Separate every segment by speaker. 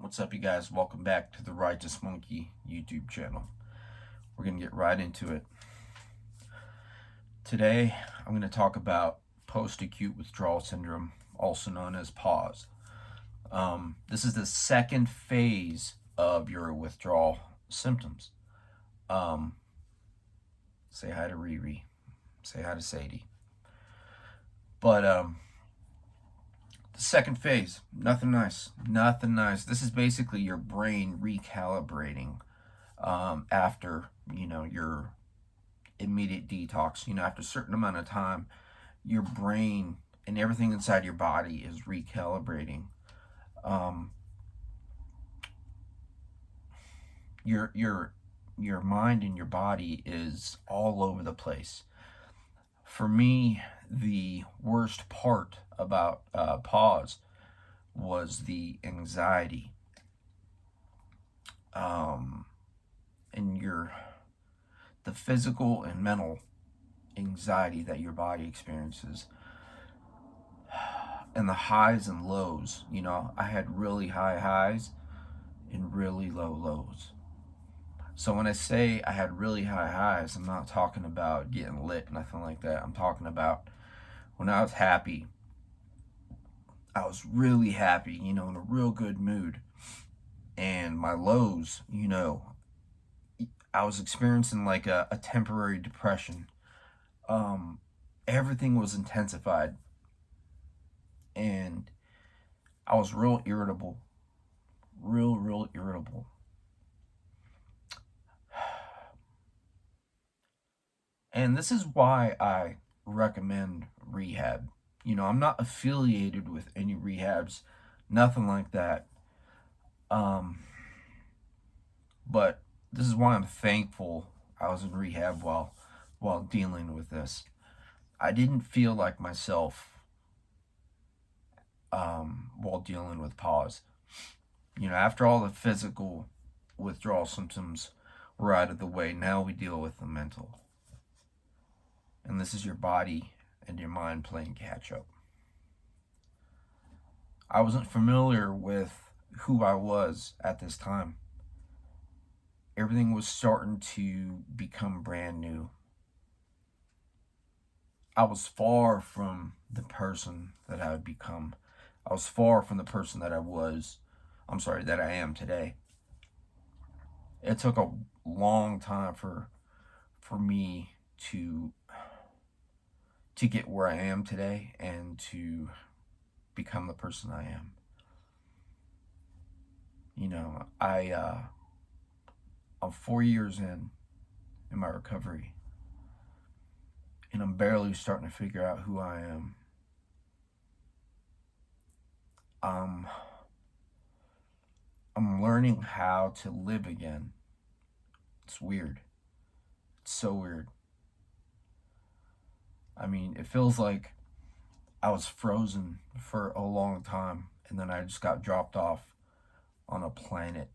Speaker 1: What's up, you guys? Welcome back to the Righteous Monkey YouTube channel. We're going to get right into it. Today, I'm going to talk about post-acute withdrawal syndrome, also known as PAWS. This is the second phase of your withdrawal symptoms. Say hi to Riri. Say hi to Sadie. But the second phase, nothing nice. This is basically your brain recalibrating after, your immediate detox. After a certain amount of time, your brain and everything inside your body is recalibrating. Your mind and your body is all over the place. For me, the worst part about PAWS was the anxiety, and the physical and mental anxiety that your body experiences, and the highs and lows. I had really high highs and really low lows. So when I say I had really high highs, I'm not talking about getting lit, nothing like that. I'm talking about when I was happy, I was really happy, in a real good mood. And my lows, I was experiencing like a temporary depression. Everything was intensified. And I was real irritable. Real irritable. And this is why I recommend rehab. I'm not affiliated with any rehabs, nothing like that. But this is why I'm thankful I was in rehab while dealing with this. I didn't feel like myself while dealing with PAWS. After all the physical withdrawal symptoms were out of the way, now we deal with the mental. And this is your body and your mind playing catch up. I wasn't familiar with who I was at this time. Everything was starting to become brand new. I was far from the person that I had become. I was far from the person that that I am today. It took a long time for me to get where I am today and to become the person I am. I'm 4 years in my recovery, and I'm barely starting to figure out who I am. I'm learning how to live again. It's weird. It's so weird. It feels like I was frozen for a long time, and then I just got dropped off on a planet.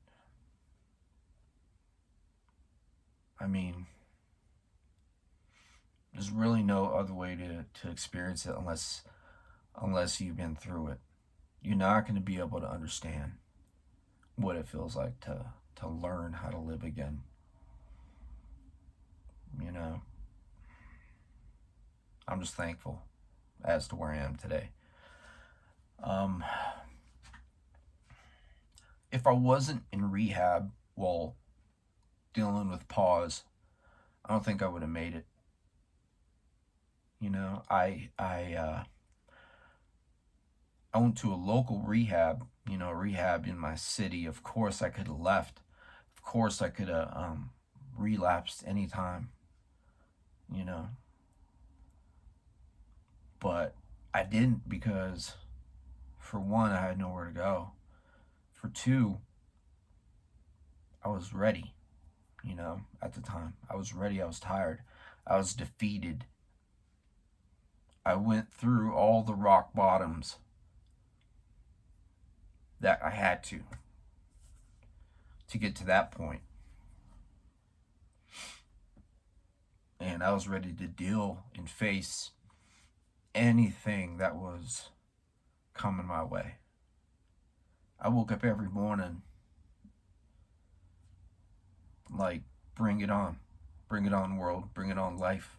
Speaker 1: There's really no other way to experience it unless you've been through it. You're not going to be able to understand what it feels like to learn how to live again. I'm just thankful as to where I am today. If I wasn't in rehab while dealing with PAWS, I don't think I would have made it. I went to a local rehab, rehab in my city. Of course, I could have left. Of course, I could have relapsed anytime, But I didn't because, for one, I had nowhere to go. For two, I was ready, at the time. I was ready. I was tired. I was defeated. I went through all the rock bottoms that I had to get to that point. And I was ready to deal and face anything that was coming my way. I woke up every morning like, bring it on. Bring it on, world. Bring it on, life.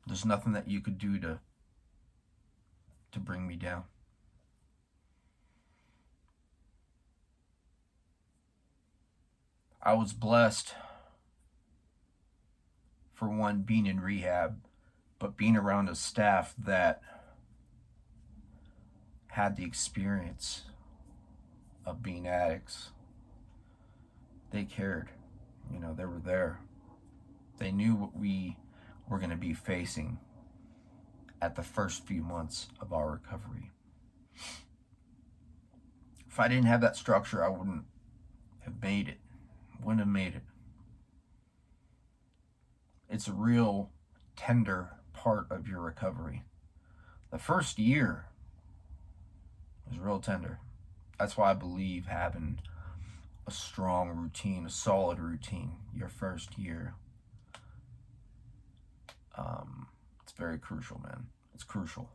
Speaker 1: There's nothing that you could do to bring me down. I was blessed, for one, being in rehab, but being around a staff that had the experience of being addicts. They cared. They were there. They knew what we were going to be facing at the first few months of our recovery. If I didn't have that structure, I wouldn't have made it. Wouldn't have made it. It's a real tender part of your recovery. The first year is real tender. That's why I believe having a strong routine, a solid routine, your first year, it's very crucial, man. It's crucial.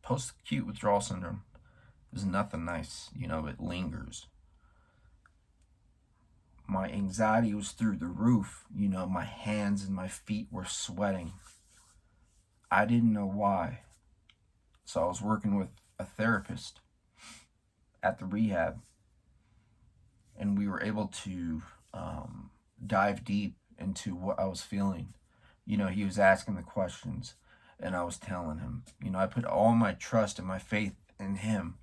Speaker 1: Post-acute withdrawal syndrome is nothing nice. It lingers. My anxiety was through the roof. My hands and my feet were sweating. I didn't know why. So I was working with a therapist at the rehab, and we were able to dive deep into what I was feeling. He was asking the questions, and I was telling him. I put all my trust and my faith in him.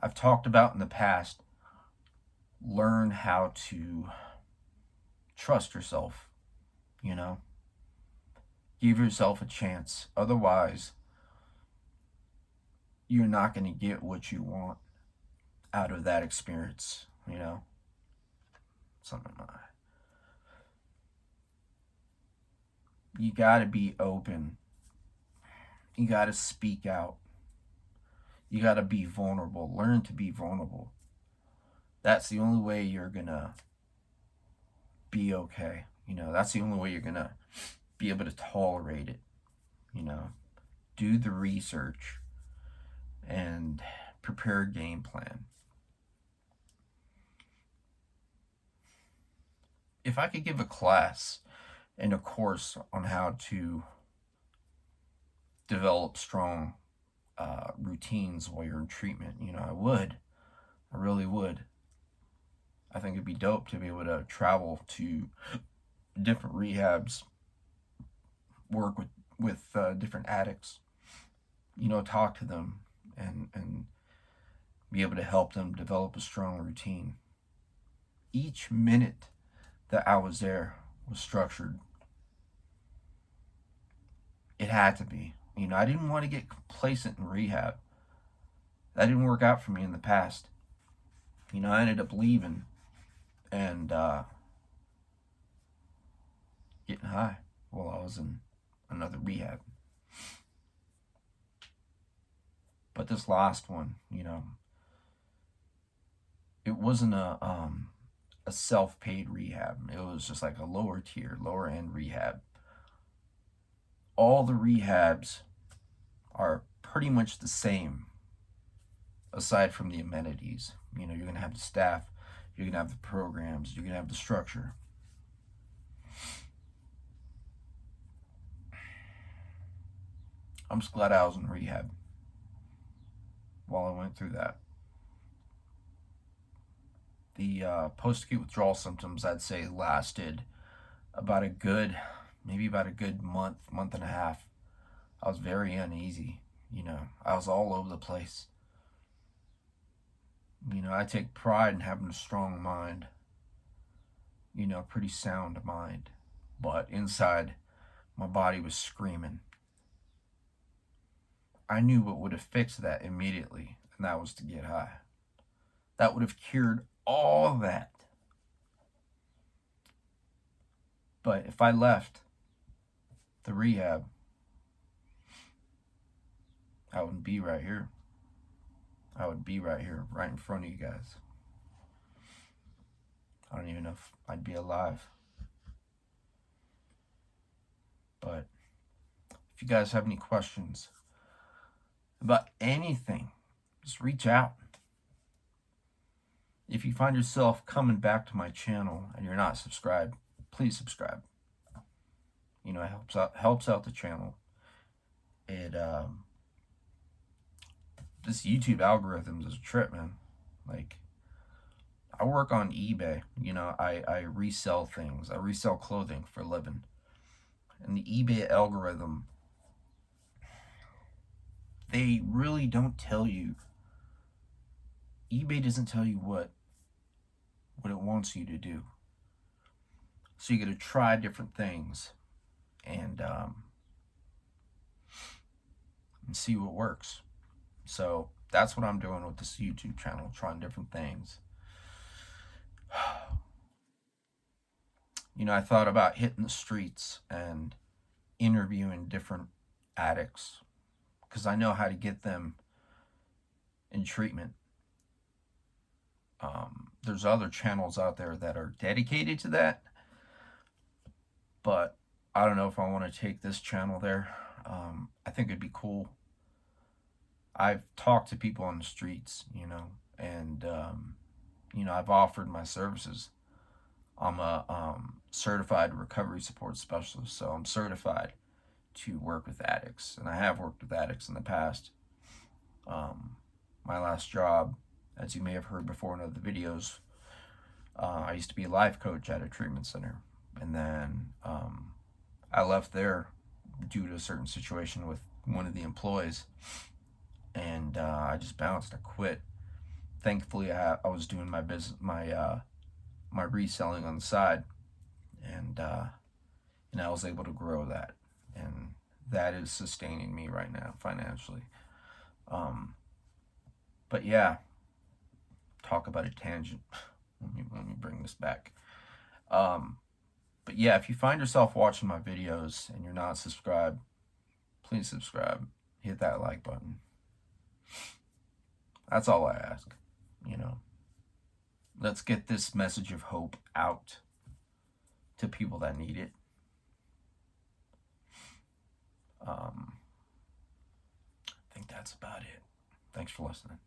Speaker 1: I've talked about in the past, learn how to trust yourself. Give yourself a chance. Otherwise, you're not going to get what you want out of that experience. Something like that. You got to be open. You got to speak out. You got to be vulnerable. Learn to be vulnerable. That's the only way you're going to be okay. That's the only way you're going to be able to tolerate it. Do the research and prepare a game plan. If I could give a class and a course on how to develop strong routines while you're in treatment, I would. I really would. I think it'd be dope to be able to travel to different rehabs, work with different addicts, talk to them and be able to help them develop a strong routine. Each minute that I was there was structured. It had to be. I didn't want to get complacent in rehab. That didn't work out for me in the past. I ended up leaving and getting high while I was in another rehab. But this last one, it wasn't a self-paid rehab. It was just like a lower tier, lower end rehab. All the rehabs are pretty much the same, aside from the amenities. You're going to have the staff, you're going to have the programs, you're going to have the structure. I'm just glad I was in rehab while I went through that. The post-acute withdrawal symptoms, I'd say, lasted about a good month and a half. I was very uneasy. I was all over the place. I take pride in having a strong mind. Pretty sound mind. But inside, my body was screaming. I knew what would have fixed that immediately, and that was to get high. That would have cured all that. But if I left the rehab, I wouldn't be right here. I would be right here, right in front of you guys. I don't even know if I'd be alive. But If you guys have any questions about anything, just reach out. If you find yourself coming back to my channel and you're not subscribed, please subscribe. You know, it helps out the channel. It this YouTube algorithms is a trip, man. Like, I work on eBay. You know, I resell things. I resell clothing for a living. And the eBay algorithm, they really don't tell you. eBay doesn't tell you what it wants you to do. So you got to try different things and see what works. So that's what I'm doing with this YouTube channel, trying different things. You know, I thought about hitting the streets and interviewing different addicts because I know how to get them in treatment. There's other channels out there that are dedicated to that, but I don't know if I want to take this channel there. I think it'd be cool. I've talked to people on the streets, you know, and you know, I've offered my services. I'm a certified recovery support specialist, so I'm certified to work with addicts, and I have worked with addicts in the past. My last job, as you may have heard before in other videos, I used to be a life coach at a treatment center, and then I left there due to a certain situation with one of the employees, and I just bounced. I quit. Thankfully, I was doing my business, my reselling on the side, and I was able to grow that, and that is sustaining me right now financially. But yeah, talk about a tangent. Let me bring this back. But yeah, if you find yourself watching my videos and you're not subscribed, please subscribe. Hit that like button. That's all I ask, you know. Let's get this message of hope out to people that need it. I think that's about it. Thanks for listening.